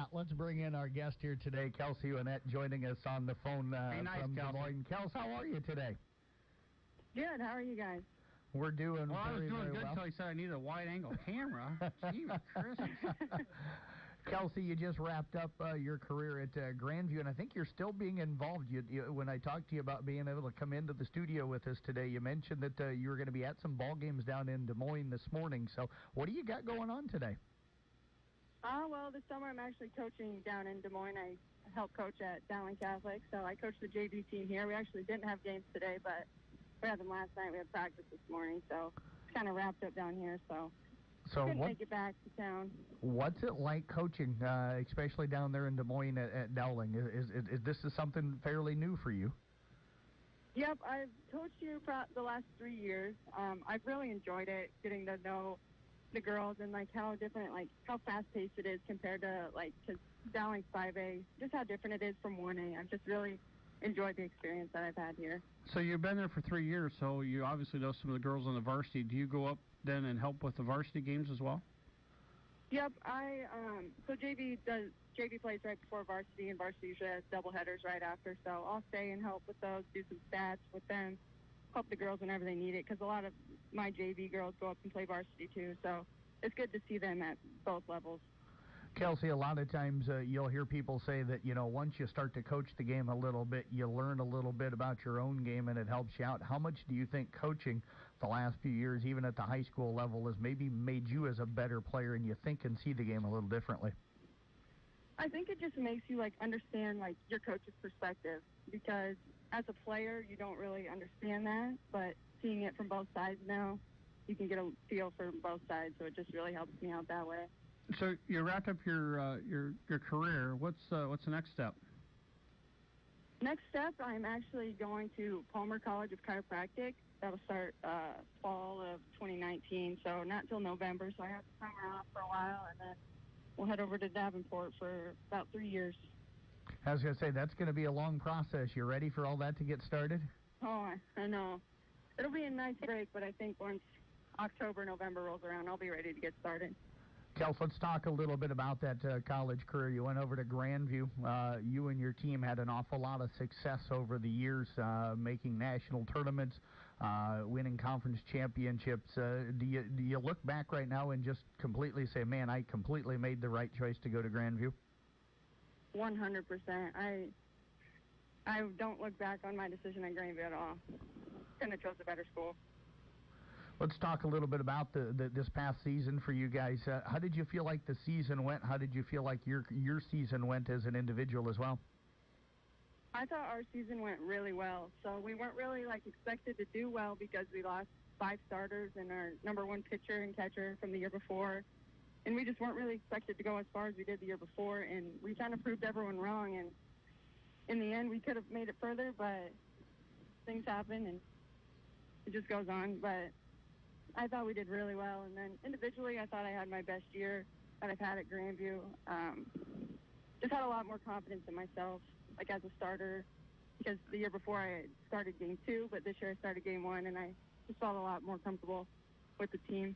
that, let's bring in our guest here today, Kelsey Winnett, joining us on the phone from Des Moines. Kels, how are you today? Good. How are you guys? We're doing well. I was doing very good well. until he said I needed a wide-angle camera. Gee, Christmas. Kelsey, you just wrapped up your career at Grandview, and I think you're still being involved. When I talked to you about being able to come into the studio with us today, you mentioned that you were going to be at some ball games down in Des Moines this morning. So what do you got going on today? Well, this summer I'm actually coaching down in Des Moines. I help coach at Dowling Catholic, so I coach the JV team here. We actually didn't have games today, but we had them last night. We had practice this morning, so it's kind of wrapped up down here, so couldn't make it back to town. What's it like coaching, especially down there in Des Moines at Dowling? Is this something fairly new for you? Yep, I've coached here for the last 3 years. I've really enjoyed it, getting to know the girls and how different, how fast-paced it is compared to because Dowling's 5A, just how different it is from 1A. I've just really enjoyed the experience that I've had here. So you've been there for 3 years, so you obviously know some of the girls on the varsity. Do you go up then and help with the varsity games as well? Yep, so JV plays right before varsity, and varsity usually has doubleheaders right after, so I'll stay and help with those, do some stats with them, help the girls whenever they need it, because a lot of my JV girls go up and play varsity too, so it's good to see them at both levels. Kelsey, a lot of times you'll hear people say that, once you start to coach the game a little bit, you learn a little bit about your own game and it helps you out. How much do you think coaching the last few years, even at the high school level, has maybe made you as a better player and you think and see the game a little differently? I think it just makes you understand your coach's perspective, because as a player you don't really understand that, but seeing it from both sides now, you can get a feel for both sides, so it just really helps me out that way. So you wrapped up your career. What's the next step? Next step, I'm actually going to Palmer College of Chiropractic. That'll start fall of 2019, so not till November. So I have the summer off for a while, and then we'll head over to Davenport for about 3 years. I was going to say, that's going to be a long process. You ready for all that to get started? Oh, I know. It'll be a nice break, but I think once October, November rolls around, I'll be ready to get started. Kels, let's talk a little bit about that college career. You went over to Grandview. You and your team had an awful lot of success over the years, making national tournaments, winning conference championships. Do you look back right now and just completely say, man, I completely made the right choice to go to Grandview? 100%. I don't look back on my decision at Grandview at all. Couldn't have chose a better school. Let's talk a little bit about this past season for you guys. How did you feel like the season went? How did you feel like your season went as an individual as well? I thought our season went really well. So we weren't really expected to do well because we lost 5 starters and our number 1 pitcher and catcher from the year before. And we just weren't really expected to go as far as we did the year before. And we kind of proved everyone wrong. And in the end, we could have made it further, but things happen and it just goes on. But I thought we did really well, and then individually I thought I had my best year that I've had at Grandview. Just had a lot more confidence in myself, as a starter, because the year before I started game 2, but this year I started game 1, and I just felt a lot more comfortable with the team.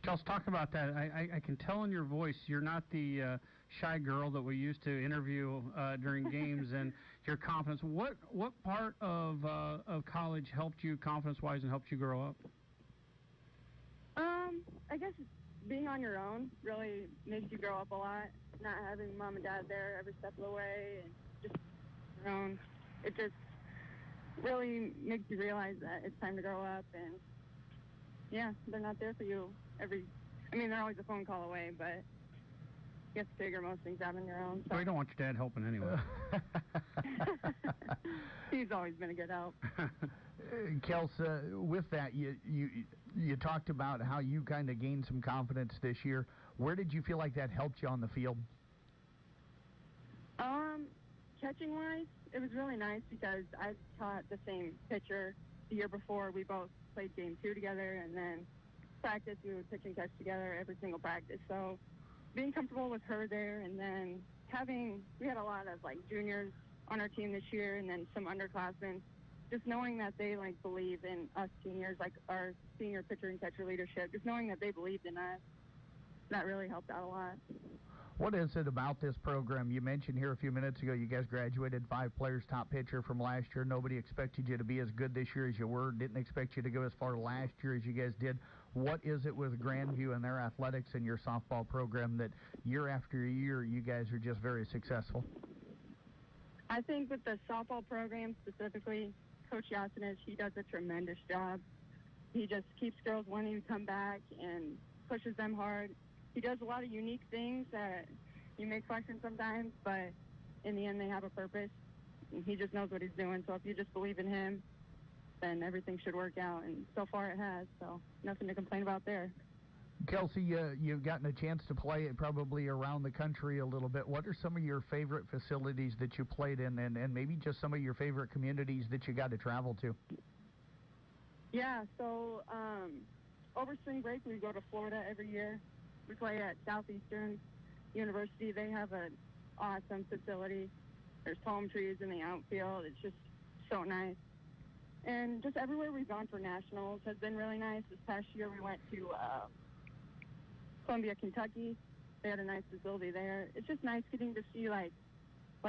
Let's talk about that. I can tell in your voice you're not the shy girl that we used to interview during games, and your confidence. What part of college helped you confidence-wise and helped you grow up? I guess being on your own really makes you grow up a lot. Not having mom and dad there every step of the way and just your own. It just really makes you realize that it's time to grow up. And, yeah, they're not there for you they're always a phone call away, but you have to figure most things out on your own. So. Well, you don't want your dad helping anyway. He's always been a good help. Kels, with that, you talked about how you kind of gained some confidence this year. Where did you feel like that helped you on the field? Catching-wise, it was really nice because I taught the same pitcher the year before. We both played game 2 together, and then practice, we would pitch and catch together every single practice. So being comfortable with her there, and then we had a lot of juniors on our team this year, and then some underclassmen. Just knowing that they believe in us seniors, our senior pitcher and catcher leadership, just knowing that they believed in us, that really helped out a lot. What is it about this program? You mentioned here a few minutes ago you guys graduated 5 players, top pitcher from last year. Nobody expected you to be as good this year as you were. Didn't expect you to go as far last year as you guys did. What is it with Grandview and their athletics and your softball program that year after year you guys are just very successful? I think with the softball program specifically, Coach Yasinich, he does a tremendous job. He just keeps girls wanting to come back and pushes them hard. He does a lot of unique things that you may question sometimes, but in the end they have a purpose. And he just knows what he's doing. So if you just believe in him, then everything should work out. And so far it has, so nothing to complain about there. Kelsey, you've gotten a chance to play probably around the country a little bit. What are some of your favorite facilities that you played in, and maybe just some of your favorite communities that you got to travel to? Yeah, so over spring break we go to Florida every year. We play at Southeastern University. They have an awesome facility. There's palm trees in the outfield. It's just so nice. And just everywhere we've gone for nationals has been really nice. This past year we went to Columbia, Kentucky. They had a nice facility there. It's just nice getting to see, like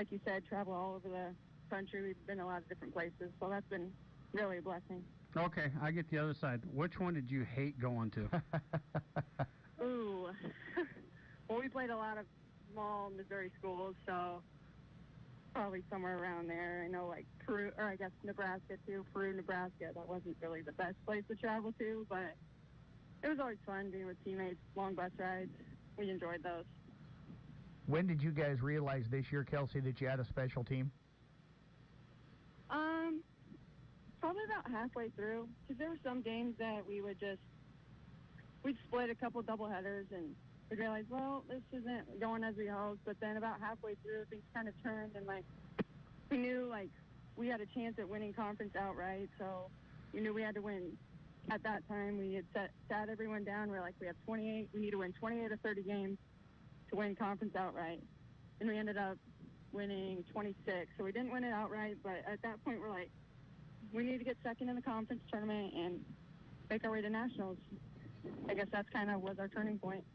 you said, travel all over the country. We've been a lot of different places, so that's been really a blessing. Okay, I get the other side. Which one did you hate going to? Ooh. Well, we played a lot of small Missouri schools, so probably somewhere around there. I know, like Peru, or I guess Nebraska too. Peru, Nebraska. That wasn't really the best place to travel to, but it was always fun being with teammates, long bus rides. We enjoyed those. When did you guys realize this year, Kelsey, that you had a special team? Probably about halfway through, because there were some games that we'd split a couple doubleheaders, and we'd realize, well, this isn't going as we hoped. But then about halfway through, things kind of turned, and we knew we had a chance at winning conference outright. So we knew we had to win. At that time, we had sat everyone down. We're like, we have 28. We need to win 28 or 30 games to win conference outright. And we ended up winning 26. So we didn't win it outright, but at that point, we're like, we need to get second in the conference tournament and make our way to nationals. I guess that's kind of was our turning point.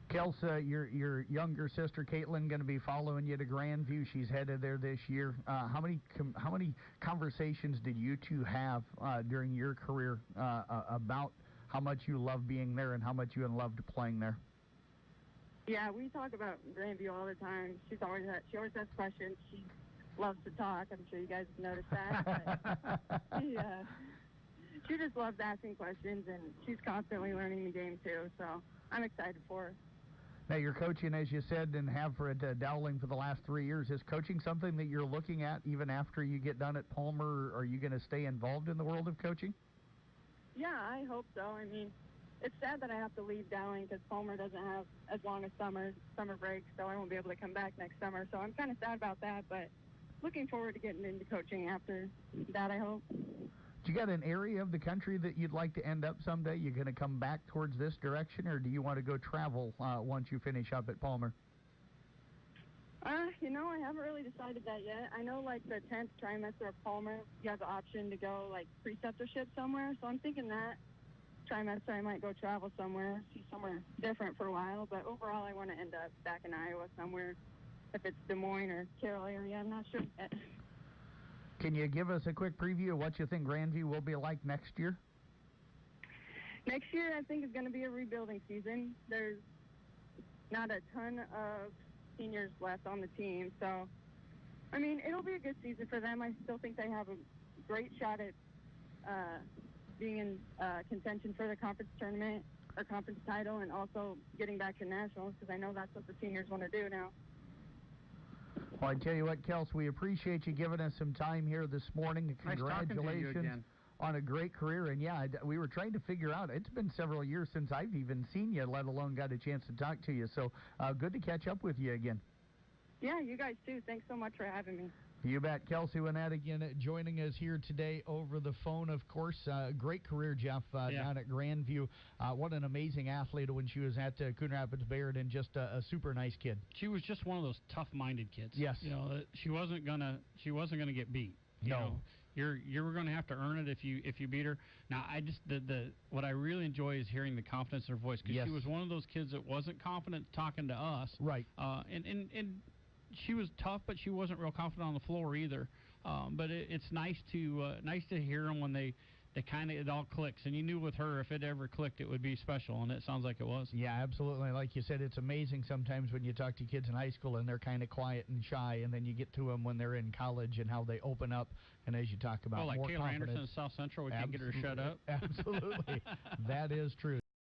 Kelsey, your younger sister Caitlin going to be following you to Grandview. She's headed there this year. How many conversations did you two have during your career about how much you love being there and how much you loved playing there? Yeah, we talk about Grandview all the time. She always has questions. She loves to talk. I'm sure you guys have noticed that. But she just loves asking questions, and she's constantly learning the game too. So I'm excited for her. Now, you're coaching, as you said, and have for Dowling for the last 3 years. Is coaching something that you're looking at even after you get done at Palmer? Are you going to stay involved in the world of coaching? Yeah, I hope so. I mean, it's sad that I have to leave Dowling because Palmer doesn't have as long as summer break, so I won't be able to come back next summer. So I'm kind of sad about that, but looking forward to getting into coaching after that, I hope. Do you got an area of the country that you'd like to end up someday? You going to come back towards this direction, or do you want to go travel once you finish up at Palmer? I haven't really decided that yet. I know, the 10th trimester of Palmer, you have the option to go, preceptorship somewhere. So I'm thinking that trimester I might go travel somewhere, see somewhere different for a while. But overall, I want to end up back in Iowa somewhere. If it's Des Moines or Carroll area, I'm not sure yet. Can you give us a quick preview of what you think Grandview will be like next year? Next year, I think, is going to be a rebuilding season. There's not a ton of seniors left on the team. So, I mean, it'll be a good season for them. I still think they have a great shot at being in contention for the conference tournament or conference title, and also getting back to nationals, because I know that's what the seniors want to do now. Well, I tell you what, Kels, we appreciate you giving us some time here this morning. Congratulations on a great career. And yeah, we were trying to figure out, it's been several years since I've even seen you, let alone got a chance to talk to you. So good to catch up with you again. Yeah, you guys too. Thanks so much for having me. You bet. Kelsey Winnett again joining us here today over the phone, of course. Great career, Jeff, down at Grandview. What an amazing athlete when she was at Coon Rapids Bayard, and just a super nice kid. She was just one of those tough-minded kids. Yes. She wasn't gonna get beat. You no. know? You're going to have to earn it if you beat her. Now, I just what I really enjoy is hearing the confidence in her voice, because Yes. she was one of those kids that wasn't confident talking to us. Right. And she was tough, but she wasn't real confident on the floor either. But it's nice to hear them when they kind of, it all clicks. And you knew with her, if it ever clicked, it would be special, and it sounds like it was. Yeah, absolutely. Like you said, it's amazing sometimes when you talk to kids in high school and they're kind of quiet and shy, and then you get to them when they're in college and how they open up. And as you talk about like more Kayla confidence. Anderson in South Central, we can't get her to shut up. Absolutely. That is true.